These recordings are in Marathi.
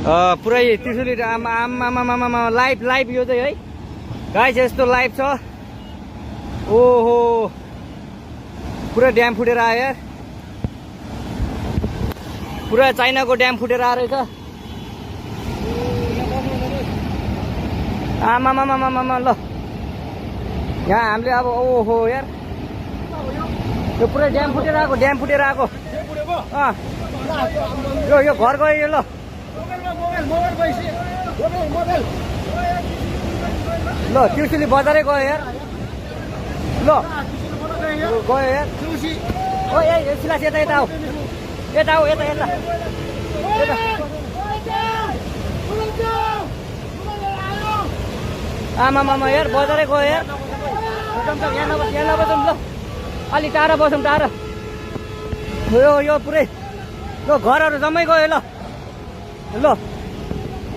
पुरै त्रिशुली आमा लाइभ लाइभ यो चाहिँ है गाइस यस्तो लाइभ छ। ओहो पुरा ड्याम फुटेर आयो यार, पुरा चाइनाको ड्याम फुटेर आएर रहेछ। आमामामामामा ल यहाँ हामीले अब ओहो यार यो पुरै ड्याम फुटेर आएको यो घर गयो यो। ल ल त्रिशुली बजारै गयो यार, ल गयो यार। ओ ए सिलास यता यता आऊ, यता आऊ, यता यता यता। आमामामा यार बजारै गयो यार। यहाँ नबसौँ ल, अलि टाढा बसौँ टाढा। यो पुरै ल घरहरू जम्मै गयो। ल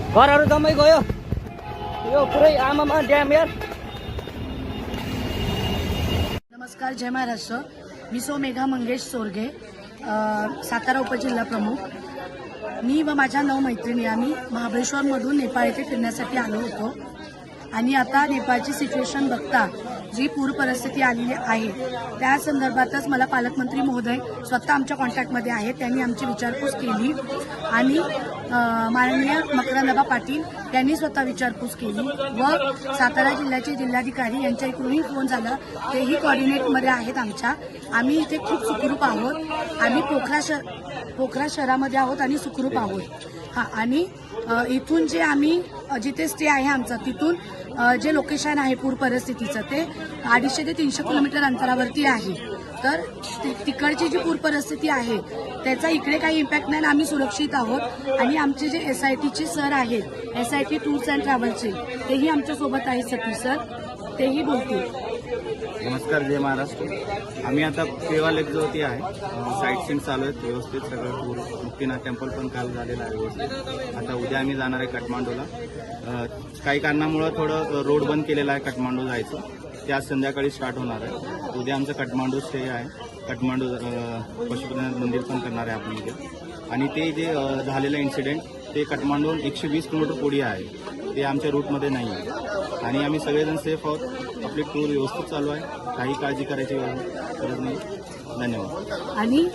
घरहरू जम्मै गयो यो पुरै आमामा ड्याम यार। नमस्कार, जय महाराष्ट्र। मी मेघा मंगेश सोरगे, सातारा उपजिल्हा प्रमुख। मी व माझ्या 9 मैत्रिणी आम्ही महाबळेश्वरमधून नेपाळ येथे फिरण्यासाठी आलो होतो आणि आता नेपाळची सिच्युएशन बघता जी पूर परिस्थिती आलेली आहे त्या संदर्भातच मला पालकमंत्री महोदय स्वतः आमच्या कॉन्टॅक्टमध्ये आहेत। त्यांनी आमची विचारपूस केली आणि माननीय मकरंदबा पाटील यांनी स्वतः विचारपूस केली व सातारा जिल्ह्याचे जिल्हाधिकारी यांच्या इकडूनही फोन झाला, तेही कोऑर्डिनेटमध्ये आहेत आमच्या। आम्ही इथे खूप सुखरूप आहोत। आम्ही पोखरा शहरामध्ये आहोत आणि सुखरूप आहोत। आणि इथून जे आम्ही जिथे स्टे आहे आमचा तिथून जे लोकेशन आहे पूर परिस्थितीचं ते 250 ते 300 किलोमीटर अंतरावरती आहे। तर तिकडची जी पूर परिस्थिती आहे त्याचा इकडे काही इम्पॅक्ट नाही, आम्ही सुरक्षित आहोत। आणि आमचे जे SITचे सर आहेत, SIT टूर्स अँड ट्रॅव्हल्सचे, तेही आमच्या सोबत आहेत, सतीश सर, तेही बोलतील। नमस्कार, जय महाराष्ट्र। आम्ही आता पेवा लेक जवळती आहे, साईट सीन चालू आहेत व्यवस्थित सगळं। पूर मुक्तीनाथ टेम्पल पण काल झालेलं आहे व्यवस्थित। आता उद्या आम्ही जाणार आहे काठमांडूला। काही कारणामुळे थोडं रोड बंद केलेला आहे काठमांडू जायचं, ते आज संध्याकाळी स्टार्ट होणार आहे। उद्या आमचं काठमांडू स्टे आहे, काठमांडू पशुपतीनाथ मंदिर पण करणार आहे आपण उद्या। आणि ते जे झालेलं इन्सिडेंट ते काठमांडूहून 120 किलोमीटर पुढे आहे, ते आमच्या रूटमध्ये नाही आहे। आणि आम्ही सगळेजण सेफ आहोत, आपली टूर व्यवस्थित चालू आहे, काही काळजी करायची गरज नाही। धन्यवाद। आणि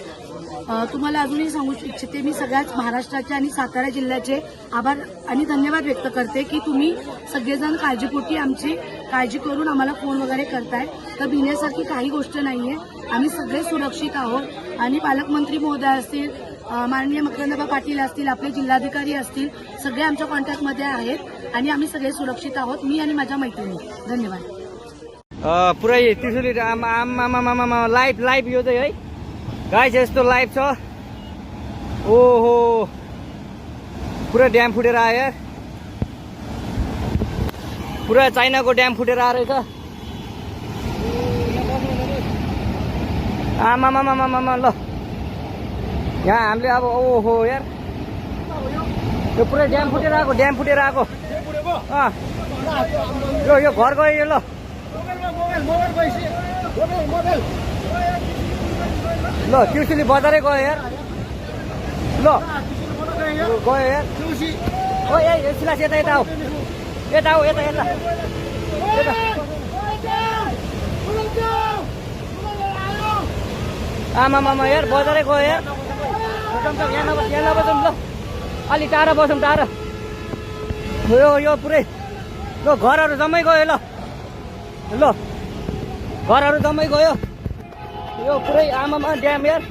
तुम्हाला अजूनही सांगू इच्छिते, मी सगळ्याच महाराष्ट्राचे आणि सातारा जिल्ह्याचे आभार आणि धन्यवाद व्यक्त करते की तुम्ही सगळेजण काळजीपोटी आमची काळजी करून आम्हाला फोन वगैरे करताय। तर भिण्यासारखी काही गोष्ट नाहीये, आम्ही सगळे सुरक्षित आहोत। आणि पालकमंत्री महोदय असतील, माननीय मकरंदबा पाटील असतील, आपले जिल्हाधिकारी असतील, सगळे आमच्या कॉन्टॅक्टमध्ये आहेत आणि आम्ही सगळे सुरक्षित आहोत, मी आणि माझ्या मैत्रिणी। धन्यवाद। पुरै त्रिशुली आमा लाइभ लाइभ यो चाहिँ है गाइस यस्तो लाइभ छ। ओहो पुरा ड्याम फुटेर आयो यार, पुरा चाइनाको ड्याम फुटेर आएर रहेछ। आमामामामामा ल यहाँ हामीले अब ओहो यार यो पुरै ड्याम फुटेर आएको यो घर गयो यो। ल ल त्रिशुली बजारै गयो यार, ल गयो यार। ओ ए सिलास यता यता आऊ, यता आऊ, यता यता यता। आमामामा यार बजारै गयो यार। यहाँ नबसौँ ल, अलि टाढा बसौँ टाढा। यो पुरै ल घरहरू जम्मै गयो। ल घरहरू जम्मै गयो यो पुरै आमामा ड्याम यार।